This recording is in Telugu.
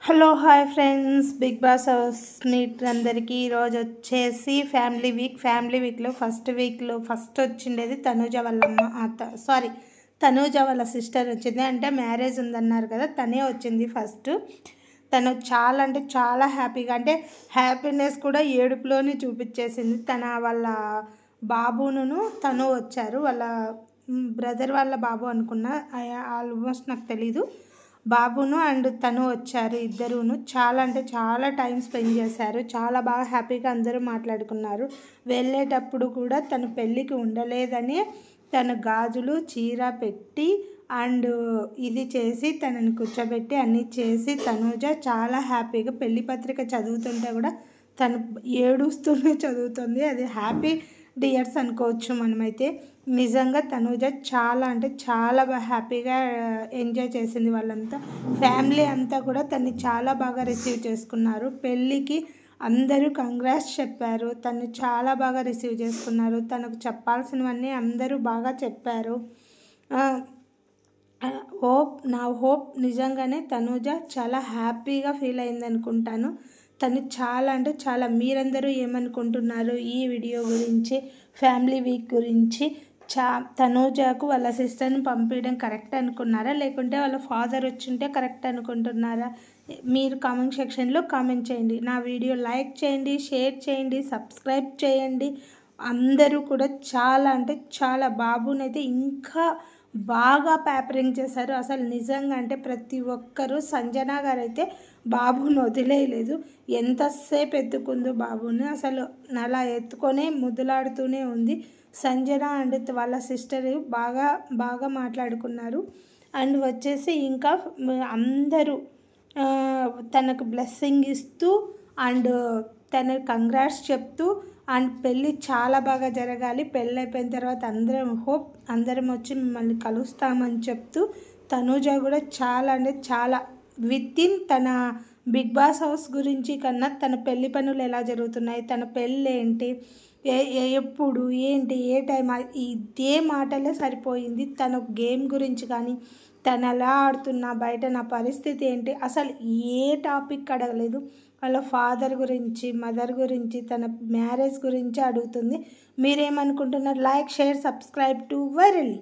Hello hi friends, big boss house meet అందరికీ. ఈరోజు వచ్చేసి ఫ్యామిలీ వీక్లో ఫస్ట్ వచ్చిండేది తనూజ వాళ్ళ అమ్మ, తనూజ వాళ్ళ సిస్టర్ వచ్చింది. అంటే మ్యారేజ్ ఉందన్నారు కదా, తనే వచ్చింది ఫస్ట్. తను చాలా అంటే చాలా హ్యాపీగా, అంటే హ్యాపీనెస్ కూడా ఏడుపులోనే చూపించేసింది. వాళ్ళ బాబును తను వచ్చారు, వాళ్ళ బ్రదర్ వాళ్ళ బాబు అనుకున్నా, ఆల్మోస్ట్ నాకు తెలీదు. బాబును అండ్ తను వచ్చారు, ఇద్దరును చాలా అంటే చాలా టైం స్పెండ్ చేశారు. చాలా బాగా హ్యాపీగా అందరూ మాట్లాడుకున్నారు. వెళ్ళేటప్పుడు కూడా తను పెళ్ళికి ఉండలేదని తను గాజులు చీర పెట్టి అండ్ ఇది చేసి తనని కూర్చోబెట్టి అన్నీ చేసి తనూజ చాలా హ్యాపీగా పెళ్లి పత్రిక చదువుతుంటే కూడా తను ఏడుస్తూనే చదువుతుంది. అది హ్యాపీ డియర్స్ అనుకోవచ్చు మనమైతే. నిజంగా తనూజ చాలా అంటే చాలా హ్యాపీగా ఎంజాయ్ చేసింది. వాళ్ళంతా ఫ్యామిలీ అంతా కూడా తన్ని చాలా బాగా రిసీవ్ చేసుకున్నారు. పెళ్ళికి అందరూ కంగ్రాట్స్ చెప్పారు, తను చాలా బాగా రిసీవ్ చేసుకున్నారు. తనకు చెప్పాల్సినవన్నీ అందరూ బాగా చెప్పారు. నా హోప్ నిజంగానే తనూజ చాలా హ్యాపీగా ఫీల్ అయింది అనుకుంటాను. తను చాలా అంటే చాలా, మీరందరూ ఏమనుకుంటున్నారు ఈ వీడియో గురించి, ఫ్యామిలీ వీక్ గురించి? తనూజకు వాళ్ళ సిస్టర్ని పంపించడం కరెక్ట్ అనుకున్నారా, లేకుంటే వాళ్ళ ఫాదర్ వచ్చింటే కరెక్ట్ అనుకుంటున్నారా? మీరు కామెంట్ సెక్షన్లో కామెంట్ చేయండి. నా వీడియో లైక్ చేయండి, షేర్ చేయండి, సబ్స్క్రైబ్ చేయండి. అందరూ కూడా చాలా అంటే చాలా, బాబునైతే ఇంకా బాగా ప్యాపరింగ్ చేశారు. అసలు నిజంగా అంటే ప్రతి ఒక్కరూ, సంజన గారు అయితే బాబుని వదిలేయలేదు. ఎంతసేపు ఎత్తుకుందో బాబుని, అసలు అలా ఎత్తుకొని ముద్దులాడుతూనే ఉంది. సంజన అండ్ వాళ్ళ సిస్టర్ బాగా మాట్లాడుకున్నారు. అండ్ వచ్చేసి ఇంకా అందరూ తనకు బ్లెస్సింగ్ ఇస్తూ అండ్ తన కంగ్రాట్స్ చెప్తూ అండ్ పెళ్ళి చాలా బాగా జరగాలి, పెళ్ళి అయిపోయిన తర్వాత అందరం వచ్చి మిమ్మల్ని కలుస్తామని చెప్తూ తనూజ కూడా చాలా అంటే చాలా తన బిగ్ బాస్ హౌస్ గురించి కన్నా తన పెళ్లి పనులు ఎలా జరుగుతున్నాయి, తన పెళ్ళి ఏంటి, ఎప్పుడు ఏంటి, ఏ టైం, ఇదే మాటలే సరిపోయింది. తన గేమ్ గురించి కానీ, తను ఎలా ఆడుతున్నా, బయట నా పరిస్థితి ఏంటి, అసలు ఏ టాపిక్ అడగలేదు. వాళ్ళ ఫాదర్ గురించి, మదర్ గురించి, తన మ్యారేజ్ గురించి అడుగుతుంది. మీరేమనుకుంటున్నారు? Like, share, subscribe to virally.